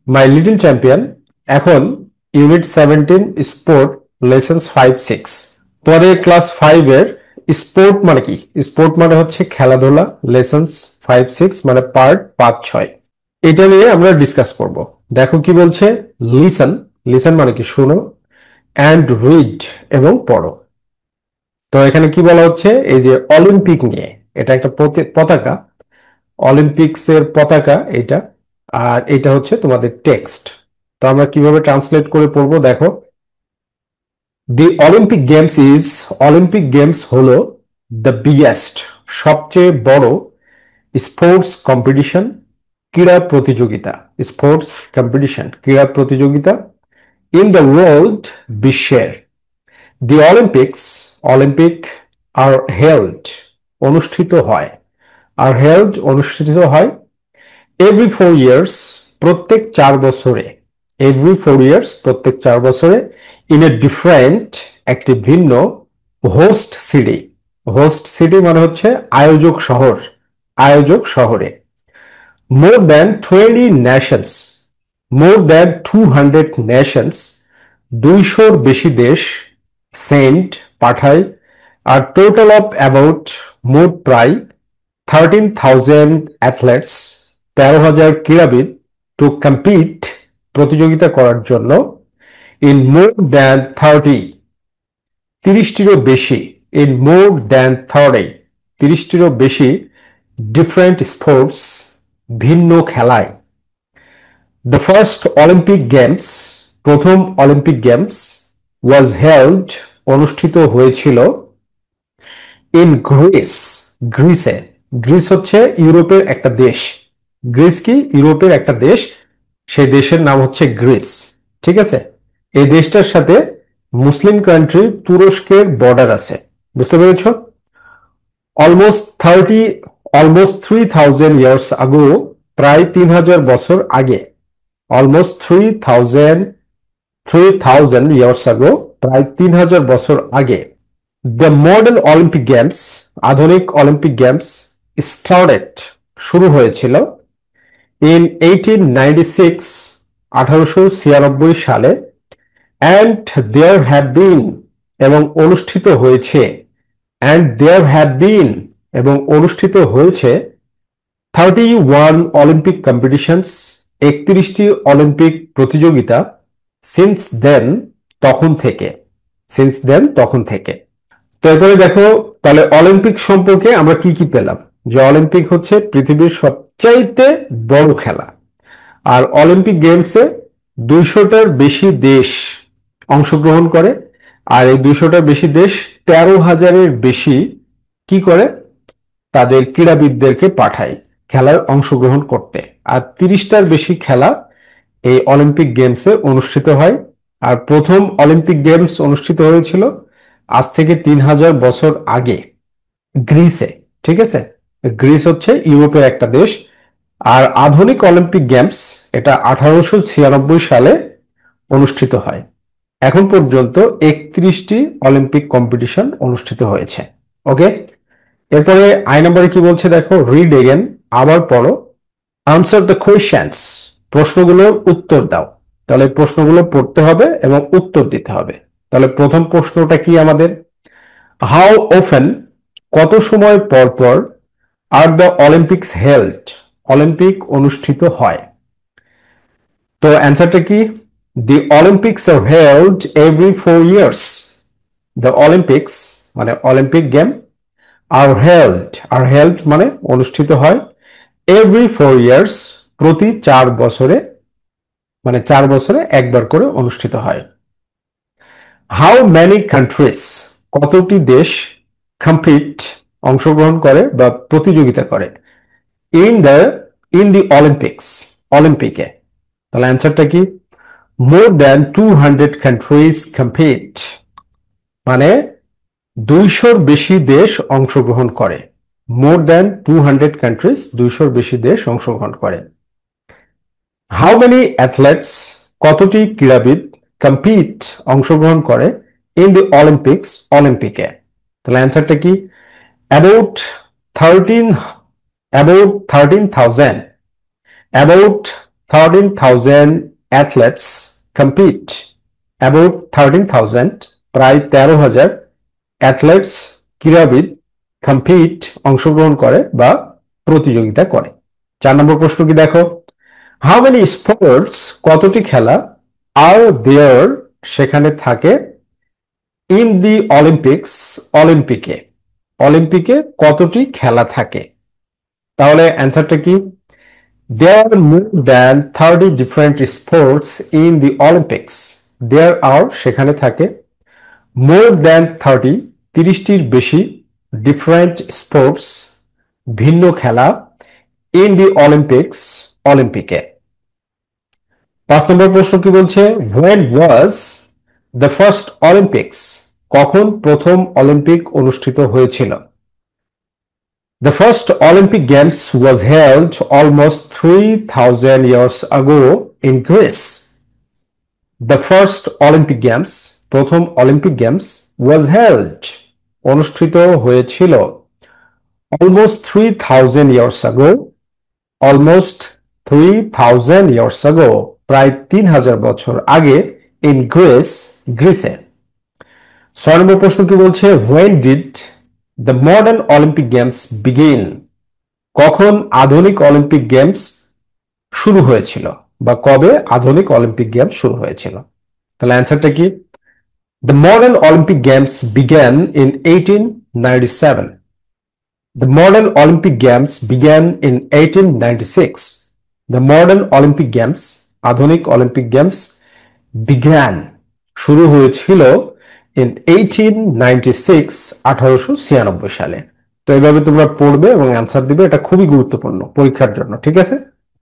My little champion. এখন unit 17 sport lessons 5-6। পরে class 5 এর স্পোর্ট মানে কি? স্পোর্ট মানে হচ্ছে খেলাধুলা। লেসন্স 5-6 মানে পার্ট 5-6। এটা নিয়ে আমরা ডিসকাস করব। দেখো কি বলছে, লিসন। লিসন মানে কি? শুনো। অ্যান্ড রিড এবং পড়ো। তো এখানে কি বলা হচ্ছে, এই যে অলিম্পিক নিয়ে, এটা একটা পতাকা, অলিম্পিক্স এর পতাকা এটা। আর এটা হচ্ছে তোমাদের টেক্সট। তো আমরা কিভাবে ট্রান্সলেট করে পড়বো দেখো। The Olympic games is, Olympic games হলো দ্য বিগেস্ট, সবচেয়ে বড় স্পোর্টস কম্পিটিশন, ক্রীড়া প্রতিযোগিতা। স্পোর্টস কম্পিটিশন, ক্রীড়া প্রতিযোগিতা। ইন দ্য ওয়ার্ল্ড, বিশ্বের। দি অলিম্পিক্স, অলিম্পিক আর হেল্ড, অনুষ্ঠিত হয়। আর হেল্ড, অনুষ্ঠিত হয়। এভরি 4 ইয়ার্স, প্রত্যেক 4 বছরে। এভরি 4 ইয়ার্স, প্রত্যেক 4 বছরে। ইন এ ডিফারেন্ট, একটি ভিন্ন। হোস্ট সিটি, হোস্ট সিটি মানে হচ্ছে আয়োজক শহর, আয়োজক শহরে। More than 20 nations, more than 200 nations, 200-র বেশি দেশ। সেন্ট, পাঠায়। আর টোটাল অফ অ্যাবাউট, মোট প্রায়। 13,000 অ্যাথলেটস, 13,000 ক্রীড়াবিদ। টু কম্পিট, প্রতিযোগিতা করার জন্য। ইন মোর দ্যান 30, 30টিরও বেশি। ইন মোর দ্যান 30, 30টিরও বেশি। ডিফারেন্ট স্পোর্টস, ভিন্ন খেলায়। দ্য ফার্স্ট অলিম্পিক গেমস, প্রথম অলিম্পিক গেমস। ওয়াজ হেল্ড, অনুষ্ঠিত হয়েছিল। In Greece, গ্রিসে। গ্রিস হচ্ছে ইউরোপের একটা দেশ। গ্রিস কি? ইউরোপের একটা দেশ। সেই দেশের নাম হচ্ছে গ্রিস। ঠিক আছে? এই দেশটার সাথে মুসলিম কান্ট্রি তুরস্কের বর্ডার আছে। বুঝতে পেরেছ? অলমোস্ট 3,000 ইয়ার্স আগো, প্রায় 3,000 বছর আগে। অলমোস্ট 3,000 ইয়ার্স আগো, প্রায় 3,000 বছর আগে। দ্য মডার্ন অলিম্পিক গেমস, আধুনিক অলিম্পিক গেমস। স্টার্টেড, শুরু হয়েছিল। ইন 1896, 1896 সালে। অ্যান্ড দেয়ার হ্যাভ বিন, এবং অনুষ্ঠিত হয়েছে। অ্যান্ড দেয়ার হ্যাভ বিন, এবং অনুষ্ঠিত হয়েছে। 31 অলিম্পিক কম্পিটিশনস, 31টি অলিম্পিক প্রতিযোগিতা। সিন্স দেন, তখন থেকে। সিন্স দেন, তখন থেকে। তো এরপরে দেখো, তাহলে অলিম্পিক সম্পর্কে আমরা কি কি পেলাম। যে অলিম্পিক হচ্ছে পৃথিবীর সবচাইতে বড় খেলা। আর অলিম্পিক গেমসে 200টার বেশি দেশ অংশগ্রহণ করে। আর এই 200টার বেশি দেশ 13,000-এর বেশি কি করে, তাদের ক্রীড়াবিদদেরকে পাঠায় খেলায় অংশগ্রহণ করতে। আর 30টার বেশি খেলা এই অলিম্পিক গেমসে অনুষ্ঠিত হয়। আর প্রথম অলিম্পিক গেমস অনুষ্ঠিত হয়েছিল আজ থেকে 3,000 বছর আগে, গ্রিসে। ঠিক আছে? গ্রিস হচ্ছে ইউরোপের একটা দেশ। আর আধুনিক অলিম্পিক গেমস, এটা 1896 সালে অনুষ্ঠিত হয়। এখন পর্যন্ত 31টি অলিম্পিক কম্পিটিশন অনুষ্ঠিত হয়েছে। ওকে, এরপরে আই নম্বরে কি বলছে দেখো, রিড এগেন, আবার পড়ো। আনসার দ্য কোয়েশ্চেন্স, প্রশ্নগুলোর উত্তর দাও। তাহলে প্রশ্নগুলো পড়তে হবে এবং উত্তর দিতে হবে। তাহলে প্রথম প্রশ্নটা কি আমাদের, হাউ অফেন, কত সময় পর পর। Are the Olympics held, Olympic অনুষ্ঠিত হয়। তো অ্যান্সারটা কি, the Olympics are held every 4 years. The Olympics মানে অলিম্পিক গেম, আর হেল্ড মানে অনুষ্ঠিত হয়। এভরি 4 ইয়ার্স, প্রতি 4 বছরে, মানে 4 বছরে একবার করে অনুষ্ঠিত হয়। হাউ মেনি কান্ট্রিজ, কতটি দেশ। কম্পিট, অংশগ্রহণ করে বা প্রতিযোগিতা করে। In the, in the Olympics, অলিম্পিকে। তাহলে অ্যান্সারটা কি, মোর দ্যান 200 কান্ট্রিজ কম্পিট, মানে 200-র বেশি দেশ অংশগ্রহণ করে। মোর দ্যান 200 কান্ট্রিজ, 200-র বেশি দেশ অংশগ্রহণ করে। হাউ মেনি অ্যাথলেটস, কতটি ক্রীড়াবিদ। কম্পিট, অংশগ্রহণ করে। ইন দি অলিম্পিক্স, অলিম্পিকে। তাহলে অ্যান্সারটা কি, about 13, about 13,000, about 13,000 athletes compete. About 13,000 প্রায় 13,000 অ্যাথলেটস ক্রীড়াবিদ কম্পিট অংশগ্রহণ করে বা প্রতিযোগিতা করে। 4 নম্বর প্রশ্ন কি দেখো, হাউ মেনি স্পোর্টস কতটি খেলা আর দেয়ার সেখানে থাকে ইন দি অলিম্পিক্স অলিম্পিকে, অলিম্পিকে কতটি খেলা থাকে? তাহলে অ্যান্সারটা কি, there are more than 30 different sports in the Olympics. There are সেখানে থাকে more than 30 30টির বেশি different sports ভিন্ন খেলা in the Olympics অলিম্পিকে। 5 নম্বর প্রশ্ন কি বলছে, when was the first Olympics, কখন প্রথম অলিম্পিক অনুষ্ঠিত হয়েছিল? The first Olympic Games was held almost 3,000 years ago in Greece. The first Olympic Games, প্রথম অলিম্পিক গেমস, was held, অনুষ্ঠিত হয়েছিল almost 3,000 years ago, almost 3,000 years ago, প্রায় 3,000 বছর আগে in Greece, গ্রিসে। 6 নম্বর প্রশ্ন কি বলছে, when did the modern Olympic Games begin? কখন আধুনিক অলিম্পিক গেমস শুরু হয়েছিল বা কবে আধুনিক অলিম্পিক গেমস শুরু হয়েছিল? তাহলে অ্যান্সারটা কি, the modern Olympic Games began in 1897. The modern Olympic Games began in 1896. The modern Olympic Games, আধুনিক অলিম্পিক গেমস, began, শুরু হয়েছিল in 1896, 1896 সালে। তো এইভাবে তোমরা পড়বে এবং অ্যান্সার দিবে, এটা খুবই গুরুত্বপূর্ণ পরীক্ষার জন্য, ঠিক আছে?